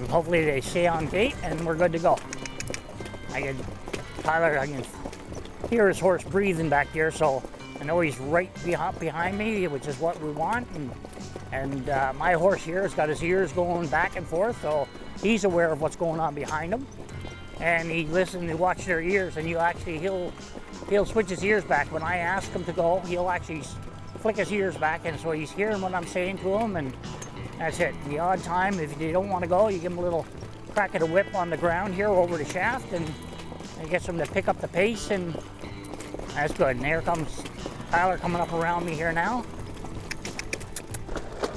hopefully they stay on gate, and we're good to go. Tyler, I can hear his horse breathing back here, so I know he's right behind me, which is what we want. And my horse here has got his ears going back and forth, so he's aware of what's going on behind him. And he listens and watches their ears, and he'll switch his ears back. When I ask him to go, he'll actually flick his ears back, and so he's hearing what I'm saying to him, and that's it. The odd time, if they don't want to go, you give them a little crack of the whip on the ground here over the shaft, and it gets them to pick up the pace, and that's good. And there comes Tyler coming up around me here now.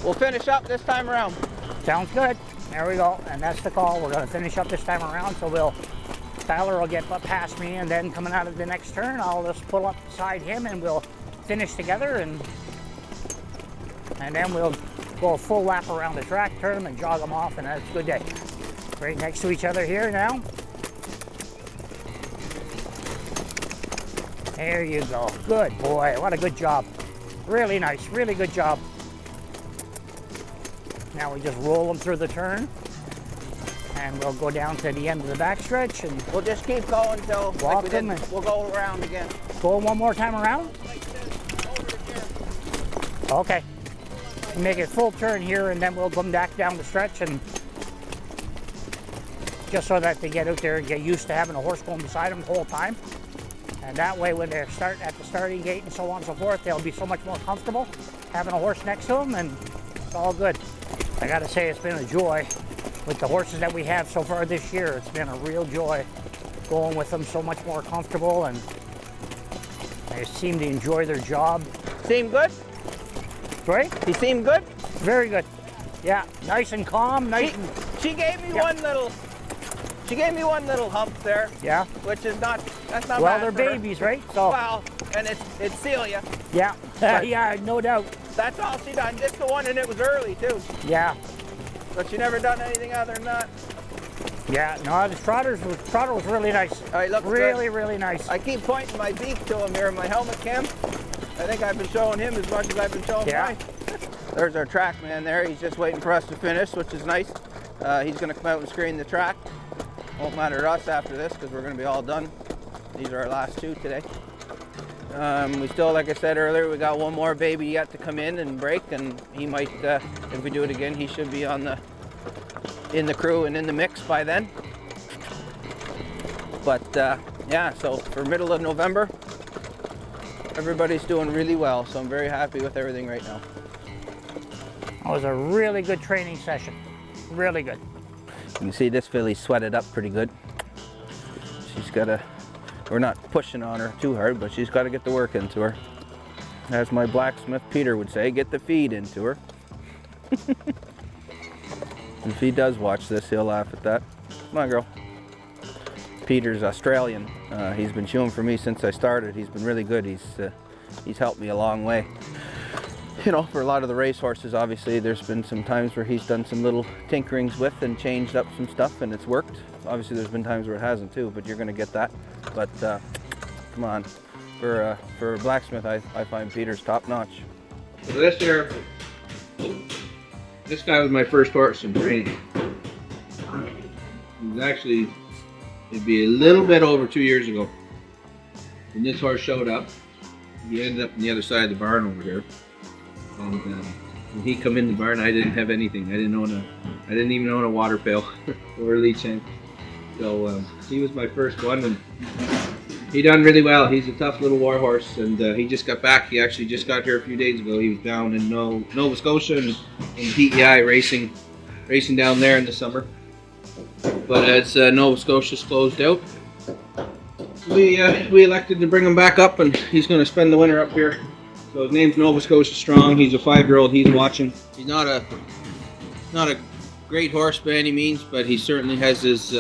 we'll finish up this time around. Sounds good. There we go. And that's the call. We're going to finish up this time around. So Tyler will get past me, and then coming out of the next turn, I'll just pull up beside him and we'll finish together, and then we'll go a full lap around the track, turn them and jog them off, and that's a good day. Right next to each other here now. There you go. Good boy. What a good job. Really nice. Really good job. Now we just roll them through the turn, and we'll go down to the end of the backstretch, and We'll just keep going until walk like we them did. and We'll go around again. go one more time around. Okay. Make it full turn here, and then we'll come back down the stretch, and just so that they get out there and get used to having a horse going beside them the whole time. And that way, when they start at the starting gate and so on and so forth, they'll be so much more comfortable having a horse next to them, and it's all good. I gotta say, it's been a joy with the horses that we have so far this year. It's been a real joy going with them, so much more comfortable, and they seem to enjoy their job. Seem good? Right? He seemed good? Very good. Yeah, nice and calm, She gave me Yep. She gave me one little hump there, yeah. which is not. That's not Well, bad they're for her. babies, right? So Well, and it's Celia. yeah, yeah, no doubt. That's all she done. Just the one, and it was early too. Yeah, But she never done anything other than that. yeah. No, the trotter was really nice. All right, looks Really, good. really nice. I keep pointing my beak to him here in my helmet cam. I think I've been showing him as much as I've been showing Yeah. mine. There's our track man there. He's just waiting for us to finish, which is nice. He's going to come out and screen the track. Won't matter to us after this because we're going to be all done. These are our last two today. We still, like I said earlier, we got one more baby yet to come in and break, and he might, if we do it again, he should be in the crew and in the mix by then. But yeah, so for middle of November, everybody's doing really well, so I'm very happy with everything right now. It was a really good training session. Really good. You can see this filly sweated up pretty good. She's got to, we're not pushing on her too hard, but she's got to get the work into her. As my blacksmith Peter would say, get the feed into her. If he does watch this, he'll laugh at that. Come on, girl. Peter's Australian. He's been shoeing for me since I started. He's been really good. He's helped me a long way. You know, for a lot of the race horses, obviously, there's been some times where he's done some little tinkerings with and changed up some stuff, and it's worked. Obviously, there's been times where it hasn't too, but you're going to get that. But come on, for a blacksmith, I find Peter's top notch. So this year, this guy was my first horse in training. It was actually, it'd be a little bit over 2 years ago when this horse showed up. He ended up on the other side of the barn over here. And when he come in the barn, I didn't have anything. I didn't even own a water pail or a leach tank. So he was my first one, and he done really well. He's a tough little war horse, and he just got back. He actually just got here a few days ago. He was down in Nova Scotia and in PEI racing down there in the summer. But as Nova Scotia's closed out, we elected to bring him back up, and he's going to spend the winter up here. So his name's Nova Scotia Strong. He's a 5-year-old. He's watching. He's not a great horse by any means, but he certainly has his,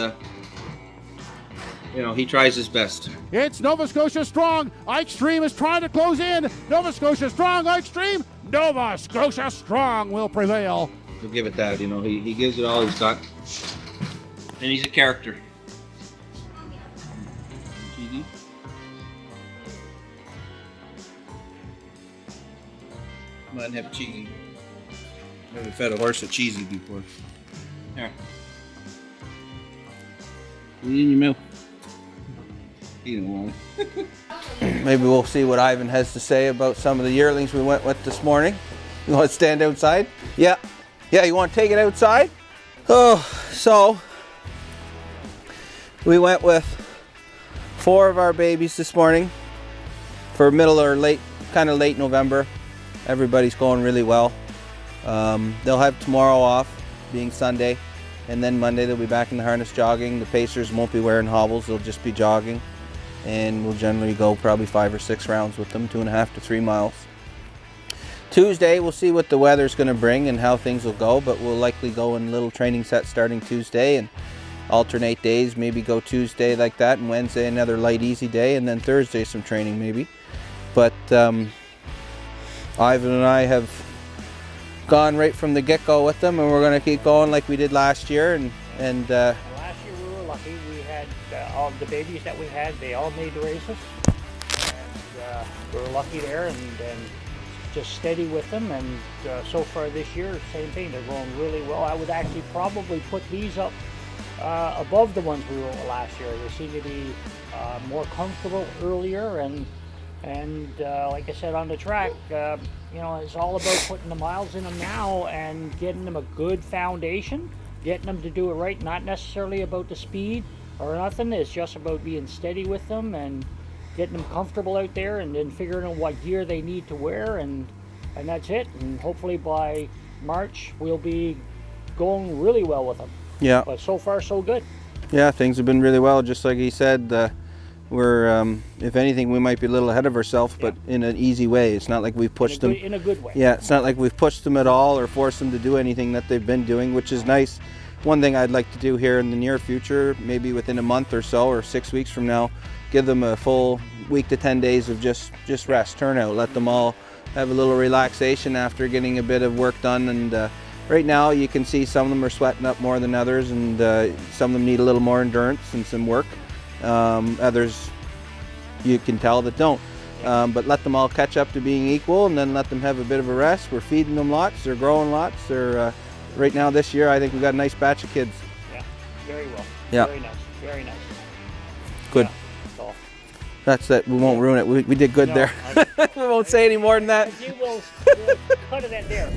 he tries his best. It's Nova Scotia Strong. Ike Stream is trying to close in. Nova Scotia Strong, Ike Stream. Nova Scotia Strong will prevail. We'll give it that. He gives it all he's got, and he's a character. Cheesy. Come on, have cheesy. Never fed a horse a cheesy before. Here. Put it in your mouth. You don't want it. Maybe we'll see what Ivan has to say about some of the yearlings we went with this morning. You want to stand outside? Yeah. Yeah, you want to take it outside? Oh, so we went with 4 of our babies this morning for middle or late, kind of late November. Everybody's going really well. They'll have tomorrow off, being Sunday, and then Monday they'll be back in the harness jogging. The pacers won't be wearing hobbles, they'll just be jogging, and we'll generally go probably 5 or 6 rounds with them, 2.5 to 3 miles. Tuesday, we'll see what the weather's going to bring and how things will go, but we'll likely go in little training sets starting Tuesday and alternate days, maybe go Tuesday like that, and Wednesday another light easy day, and then Thursday some training maybe. But Ivan and I have gone right from the get-go with them, and we're going to keep going like we did last year. And last year we were lucky. We had all the babies that we had, they all made the races, and we were lucky there, and just steady with them. And so far this year, same thing, they're going really well. I would actually probably put these up above the ones we were last year. They seem to be more comfortable earlier, and like I said on the track, you know, it's all about putting the miles in them now and getting them a good foundation, getting them to do it right. Not necessarily about the speed or nothing. It's just about being steady with them and getting them comfortable out there, and then figuring out what gear they need to wear, and that's it. And hopefully by March we'll be going really well with them. yeah, But so far so good. yeah, things have been really well. Just like he said, we're if anything, we might be a little ahead of ourselves, but in an easy way. It's not like we've pushed them In a good way. Yeah, it's not like we've pushed them at all or forced them to do anything that they've been doing, which is nice. One thing I'd like to do here in the near future, maybe within a month or so, or 6 weeks from now, give them a full week to 10 days of just rest, turnout. Let them all have a little relaxation after getting a bit of work done. And right now you can see some of them are sweating up more than others, and some of them need a little more endurance and some work. Others you can tell that don't. But let them all catch up to being equal, and then let them have a bit of a rest. We're feeding them lots, they're growing lots. They're right now this year, I think we've got a nice batch of kids. Yeah, very well. Yeah. Very nice, very nice. Good. Yeah, so. That's it. We won't ruin it. We did good No, there. We won't say any more than that. We'll cut it at there.